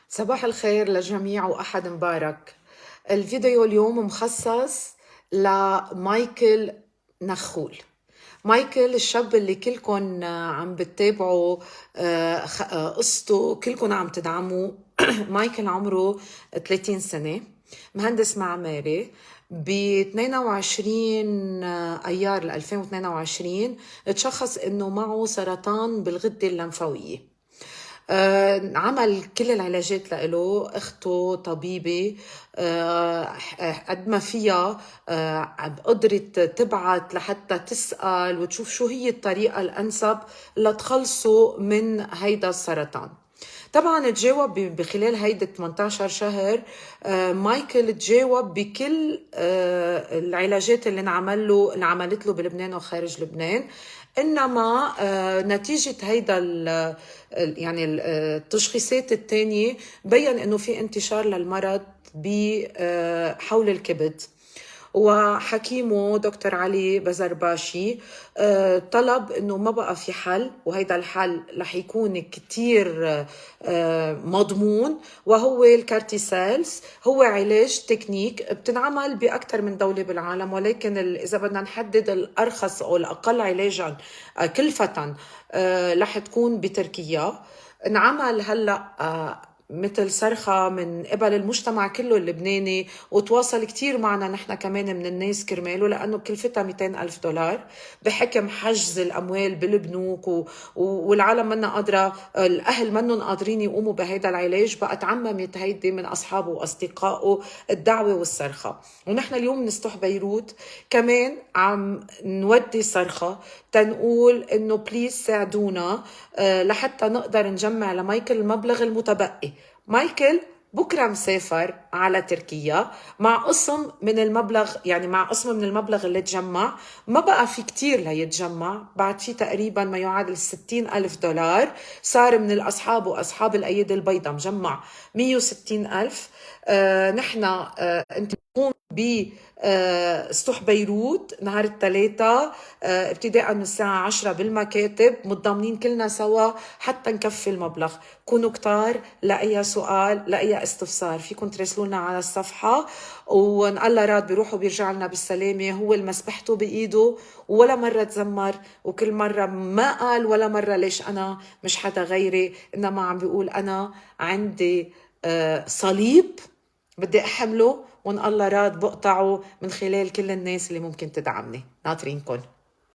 صباح الخير للجميع وأحد مبارك. الفيديو اليوم مخصص لمايكل نخول. مايكل الشاب اللي كلكن عم بتتابعوا قصته، كلكن عم تدعموه. مايكل عمره 30 سنة، مهندس معماري. ب 22 أيار 2022 تشخص إنه معه سرطان بالغدة اللمفاوية. عمل كل العلاجات لإله، أخته طبيبة قد ما فيها قدرت تبعت لحتى تسأل وتشوف شو هي الطريقة الأنسب لتخلصوا من هيدا السرطان. طبعا تجاوب بخلال هيدا 18 شهر. مايكل تجاوب بكل العلاجات اللي عملت له بلبنان وخارج لبنان. انما نتيجة هيدا يعني التشخيصات الثانية بين انه في انتشار للمرض حول الكبد. وحكيمه دكتور علي بزرباشي طلب انه ما بقى في حل، وهيدا الحل رح يكون كتير مضمون، وهو الكارتيسيلز. هو علاج تكنيك بتنعمل باكثر من دولة بالعالم، ولكن اذا بدنا نحدد الارخص او الاقل علاجا كلفة رح تكون بتركيا. انعمل هلا مثل صرخة من قبل المجتمع كله اللبناني، وتواصل كتير معنا نحن كمان من الناس كرماله، لأنه كلفتها 200 ألف دولار بحكم حجز الأموال بالبنوك والعالم منا قادرة، الأهل منهم قادرين يقوموا بهيدا العلاج. بقى تعممت هيدي من أصحابه وأصدقائه الدعوة والصرخة. ونحن اليوم من سطوح بيروت كمان عم نودي صرخة تنقول إنه بليز ساعدونا لحتى نقدر نجمع لمايكل المبلغ المتبقي. مايكل بكرة مسافر على تركيا مع قسم من المبلغ، يعني مع قسم من المبلغ اللي تجمع. ما بقى في كتير ليتجمع، بعد في تقريبا ما يعادل 60 ألف دولار. صار من الأصحاب وأصحاب الأيدي البيضاء مجمع 160 ألف. نحن انت بتقوم سطوح بيروت نهار الثلاثاء ابتداء من الساعة 10 بالمكاتب، متضامنين كلنا سوا حتى نكفي المبلغ. كونوا كتار، لأي سؤال لأي استفسار فيكم تراسلونا على الصفحة، وإن الله راد بيروحوا بيرجع لنا بالسلامة. هو المسبحته بإيده، ولا مرة تزمر، وكل مرة ما قال ولا مرة ليش أنا مش حدا غيري، إنما عم بيقول أنا عندي صليب بدي أحمله، وإن الله راد بقطعه من خلال كل الناس اللي ممكن تدعمني. ناطرينكن.